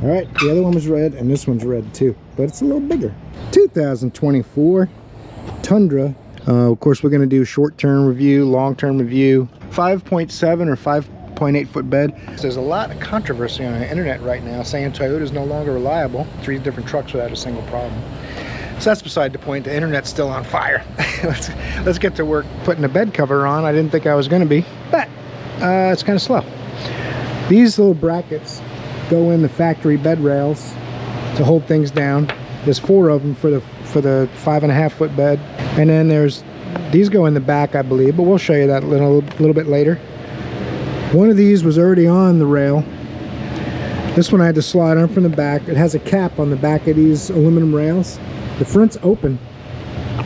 All right, the other one was red and this one's red too, but it's a little bigger. 2024 Tundra. Of course, we're going to do short-term review, long-term review. 5.7 or 5.8 foot bed. There's a lot of controversy on the internet right now saying Toyota is no longer reliable. 3 different trucks without a single problem. So that's beside the point. The internet's still on fire. let's get to work putting a bed cover on. I didn't think I was going to be, but it's kind of slow. These little brackets go in the factory bed rails to hold things down. There's 4 of them for the 5.5 foot bed, and then there's these go in the back, I believe, but we'll show you that a little bit later. One of these was already on the rail. This one I had to slide on from the back. It has a cap on the back of these aluminum rails. The front's open,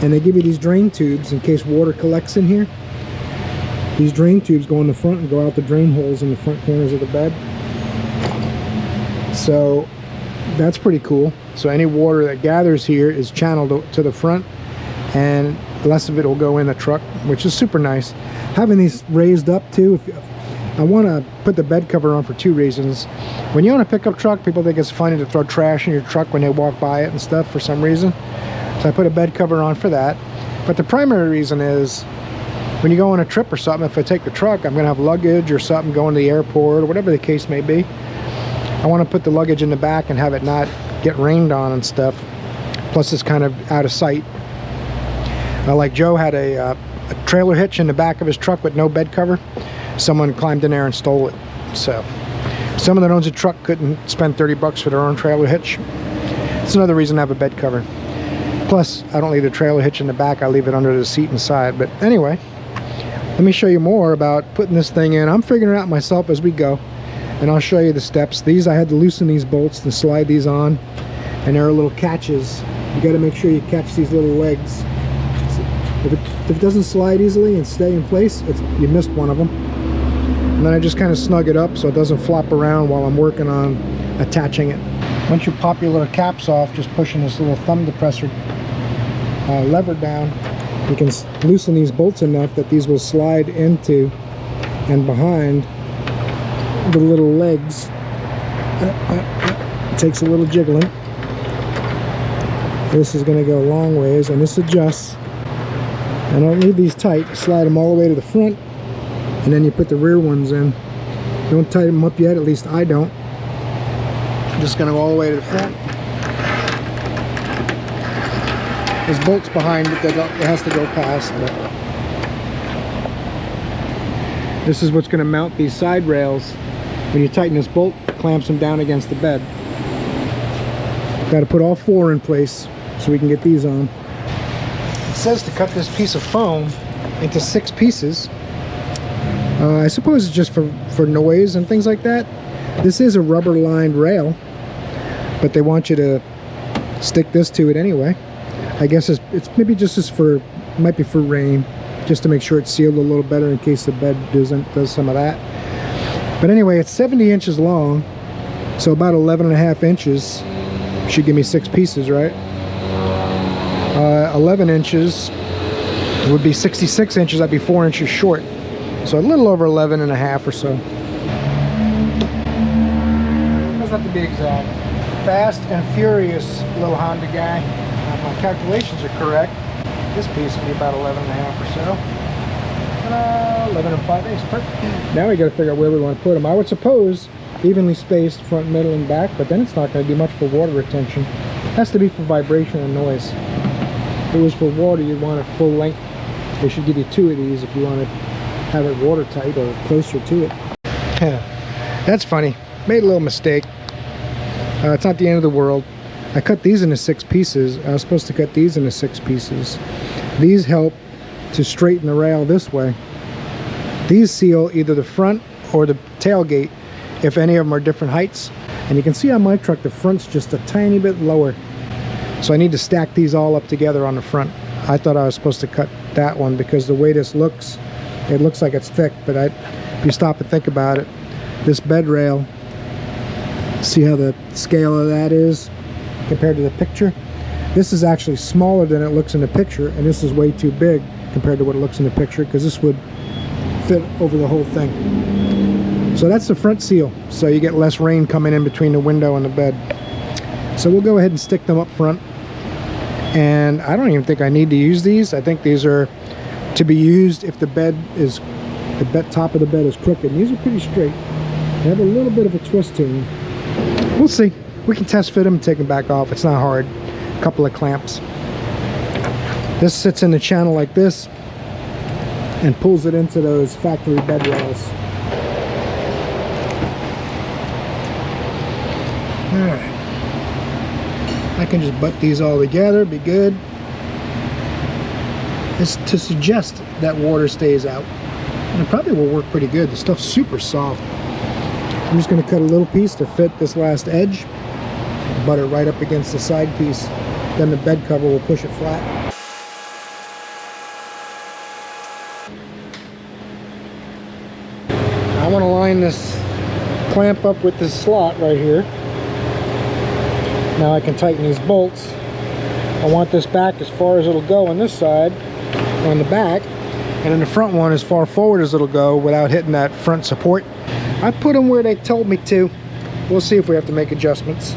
and they give you these drain tubes in case water collects in here. These drain tubes go in the front and go out the drain holes in the front corners of the bed. So that's pretty cool. So any water that gathers here is channeled to the front, and less of it will go in the truck, which is super nice. Having these raised up too, I want to put the bed cover on for 2 reasons. When you own a pickup truck, people think it's funny to throw trash in your truck when they walk by it and stuff for some reason. So I put a bed cover on for that. But the primary reason is when you go on a trip or something, if I take the truck, I'm going to have luggage or something going to the airport or whatever the case may be. I want to put the luggage in the back and have it not get rained on and stuff. Plus it's kind of out of sight. Like Joe had a trailer hitch in the back of his truck with no bed cover. Someone climbed in there and stole it. So someone that owns a truck couldn't spend 30 bucks for their own trailer hitch. It's another reason to have a bed cover. Plus I don't leave the trailer hitch in the back, I leave it under the seat inside. But anyway, let me show you more about putting this thing in. I'm figuring it out myself as we go, and I'll show you the steps. These, I had to loosen these bolts and slide these on, and there are little catches. You got to make sure you catch these little legs. If it doesn't slide easily and stay in place, you missed one of them. And then I just kind of snug it up so it doesn't flop around while I'm working on attaching it. Once you pop your little caps off, just pushing this little thumb depressor lever down, you can loosen these bolts enough that these will slide into and behind the little legs. It takes a little jiggling. This is going to go a long ways, and this adjusts. And don't leave these tight. Slide them all the way to the front, and then you put the rear ones in. Don't tighten them up yet, at least I don't. I'm just going to go all the way to the front. There's bolts behind it that it has to go past. But this is what's going to mount these side rails. When you tighten this bolt, it clamps them down against the bed. Got to put all 4 in place so we can get these on. It says to cut this piece of foam into 6 pieces. I suppose it's just for noise and things like that. This is a rubber lined rail, but they want you to stick this to it anyway. I guess it's maybe just as might be for rain, just to make sure it's sealed a little better in case the bed does some of that. But anyway, it's 70 inches long, so about 11.5 inches should give me 6 pieces, right? 11 inches would be 66 inches. I'd be 4 inches short, so a little over 11.5 or so. Doesn't have to be exact. Fast and furious little Honda guy. If my calculations are correct, this piece would be about 11.5 or so. 11 5/8, perfect. Now we got to figure out where we want to put them. I would suppose evenly spaced front, middle, and back, but then it's not going to do much for water retention. It has to be for vibration and noise. If it was for water, you'd want it full length. They should give you 2 of these if you want to have it watertight or closer to it. That's funny. Made a little mistake. It's not the end of the world. I cut these into 6 pieces. I was supposed to cut these into 6 pieces. These help to straighten the rail this way. These seal either the front or the tailgate if any of them are different heights. And you can see on my truck the front's just a tiny bit lower. So I need to stack these all up together on the front. I thought I was supposed to cut that one because the way this looks, it looks like it's thick, but if you stop and think about it, this bed rail, see how the scale of that is compared to the picture? This is actually smaller than it looks in the picture, and this is way too big compared to what it looks in the picture, because this would fit over the whole thing. So that's the front seal, so you get less rain coming in between the window and the bed. So we'll go ahead and stick them up front. And I don't even think I need to use these. I think these are to be used if the top of the bed is crooked. And these are pretty straight. They have a little bit of a twist to them. We'll see. We can test fit them and take them back off. It's not hard. A couple of clamps. This sits in the channel like this and pulls it into those factory bed rails. Alright. I can just butt these all together, be good. It's to suggest that water stays out. And it probably will work pretty good. The stuff's super soft. I'm just going to cut a little piece to fit this last edge, butt it right up against the side piece. Then the bed cover will push it flat. I want to line this clamp up with this slot right here. Now I can tighten these bolts. I want this back as far as it'll go on this side, on the back, and in the front one as far forward as it'll go without hitting that front support. I put them where they told me to. We'll see if we have to make adjustments.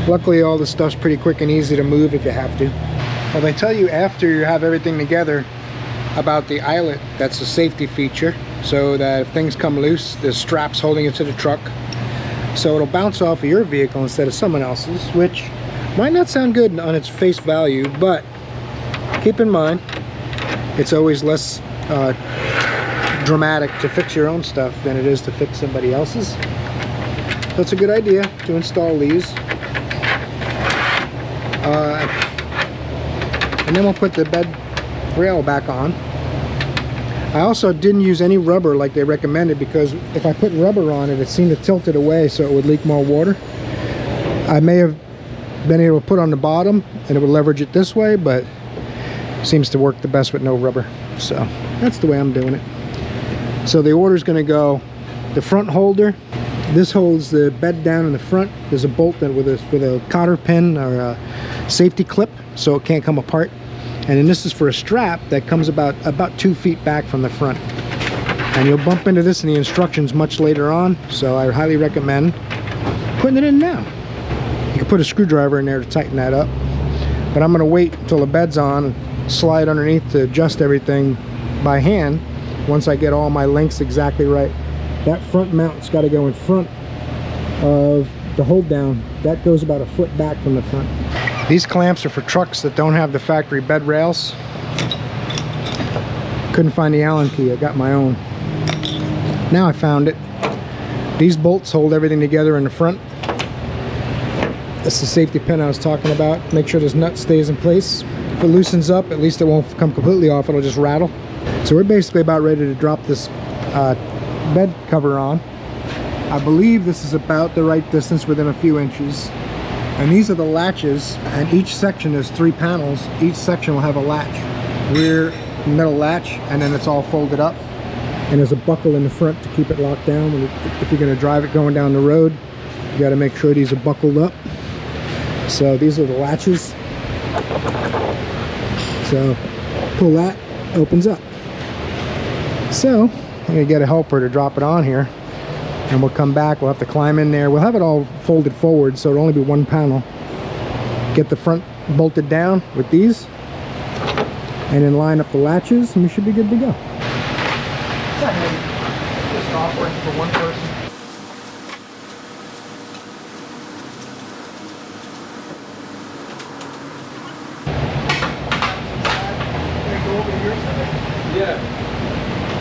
Luckily all this stuff's pretty quick and easy to move if you have to. Well, they tell you after you have everything together about the eyelet. That's a safety feature, so that if things come loose, there's straps holding it to the truck. So it'll bounce off of your vehicle instead of someone else's, which might not sound good on its face value, but keep in mind, it's always less dramatic to fix your own stuff than it is to fix somebody else's. So it's a good idea to install these. And then we'll put the bed rail back on. I also didn't use any rubber like they recommended, because if I put rubber on it, it seemed to tilt it away so it would leak more water. I may have been able to put on the bottom and it would leverage it this way, but it seems to work the best with no rubber. So that's the way I'm doing it. So the order's going to go the front holder. This holds the bed down in the front. There's a bolt that with a cotter pin or a safety clip so it can't come apart. And then this is for a strap that comes about 2 feet back from the front. And you'll bump into this in the instructions much later on, so I highly recommend putting it in now. You can put a screwdriver in there to tighten that up. But I'm going to wait until the bed's on and slide underneath to adjust everything by hand once I get all my lengths exactly right. That front mount's got to go in front of the hold down. That goes about a foot back from the front. These clamps are for trucks that don't have the factory bed rails. Couldn't find the Allen key. I got my own. Now I found it. These bolts hold everything together in the front. That's the safety pin I was talking about. Make sure this nut stays in place. If it loosens up, at least it won't come completely off. It'll just rattle. So we're basically about ready to drop this bed cover on. I believe this is about the right distance, within a few inches. And these are the latches, and each section is 3 panels. Each section will have a latch, rear, middle latch, and then it's all folded up. And there's a buckle in the front to keep it locked down. If you're going to drive it going down the road, you got to make sure these are buckled up. So these are the latches. So pull that, opens up. So I'm going to get a helper to drop it on here. And we'll come back, we'll have to climb in there. We'll have it all folded forward, so it'll only be 1 panel. Get the front bolted down with these, and then line up the latches, and we should be good to go. Just offering for one person. Go over to your side. Yeah.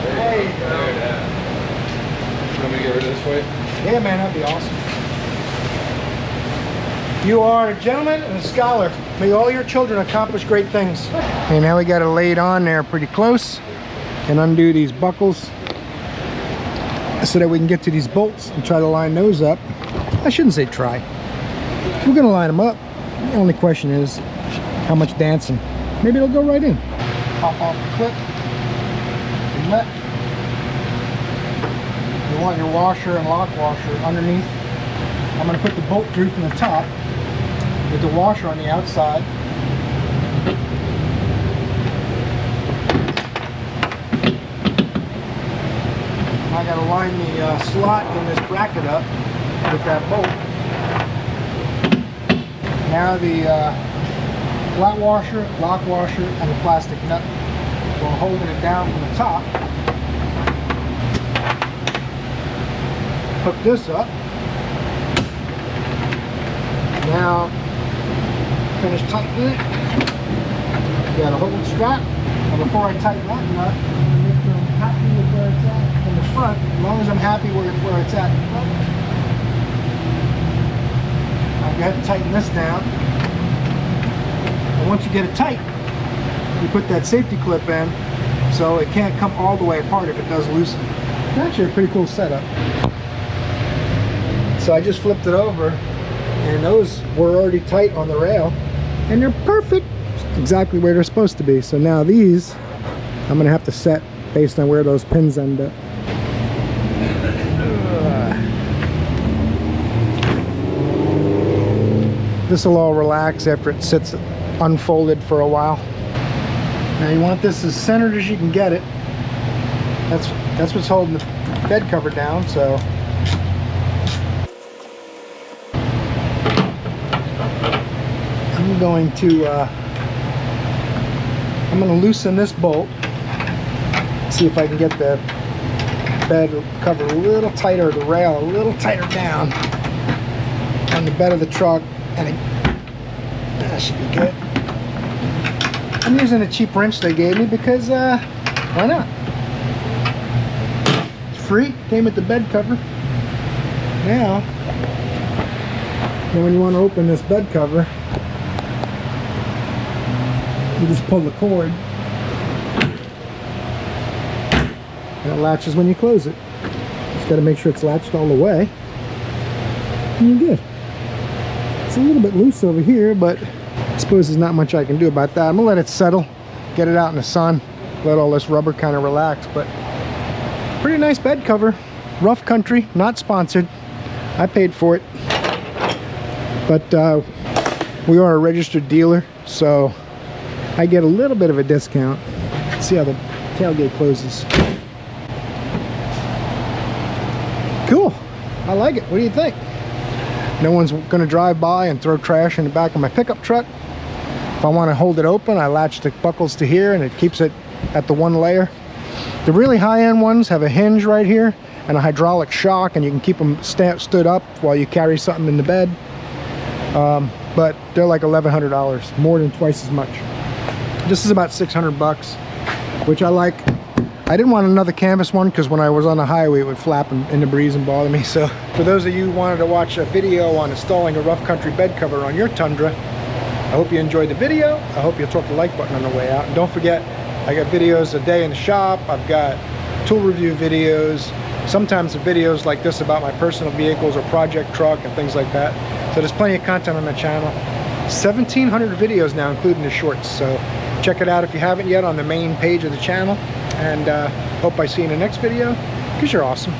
There you go. Want me to get rid of this way? Yeah, man, that'd be awesome. You are a gentleman and a scholar. May all your children accomplish great things. Okay, now we got it laid on there pretty close. And undo these buckles so that we can get to these bolts and try to line those up. I shouldn't say try. We're gonna line them up. The only question is how much dancing. Maybe it'll go right in. Pop off the clip. Inlet. You want your washer and lock washer underneath. I'm going to put the bolt through from the top with the washer on the outside. And I got to line the slot in this bracket up with that bolt. Now the flat washer, lock washer, and the plastic nut. So I'm holding it down from the top. Hook this up. Now finish tightening it. Got a hook strap. And before I tighten that nut, I'm going to make sure I'm happy with where it's at in the front. As long as I'm happy where it's at in the front. I'll go ahead and tighten this down. And once you get it tight, you put that safety clip in so it can't come all the way apart if it does loosen. It's actually a pretty cool setup. So I just flipped it over, and those were already tight on the rail, and they're perfect. Exactly where they're supposed to be. So now these I'm gonna have to set based on where those pins end up. This will all relax after it sits unfolded for a while. Now you want this as centered as you can get it. That's what's holding the bed cover down. So I'm going to loosen this bolt, see if I can get the bed cover a little tighter, the rail a little tighter down on the bed of the truck, and that should be good. I'm using a cheap wrench they gave me because why not? It's free, came with the bed cover. Now when you want to open this bed cover, you just pull the cord, and it latches when you close it. Just got to make sure it's latched all the way, and you're good. It's a little bit loose over here, but I suppose there's not much I can do about that. I'm gonna let it settle, get it out in the sun, let all this rubber kind of relax. But pretty nice bed cover. Rough Country, not sponsored. I paid for it, but we are a registered dealer, so I get a little bit of a discount. Let's see how the tailgate closes. Cool. I like it. What do you think? No one's going to drive by and throw trash in the back of my pickup truck. If I want to hold it open, I latch the buckles to here, and it keeps it at the one layer. The really high-end ones have a hinge right here and a hydraulic shock, and you can keep them stood up while you carry something in the bed. But they're like $1,100, more than twice as much. This is about 600 bucks, which I like. I didn't want another canvas one because when I was on the highway it would flap in the breeze and bother me. So for those of you who wanted to watch a video on installing a Rough Country bed cover on your Tundra, I hope you enjoyed the video. I hope you'll click the like button on the way out. And don't forget, I got videos a day in the shop. I've got tool review videos, sometimes videos like this about my personal vehicles or project truck and things like that. So there's plenty of content on the channel. 1,700 videos now, including the shorts. So check it out if you haven't yet on the main page of the channel. And hope I see you in the next video, because you're awesome.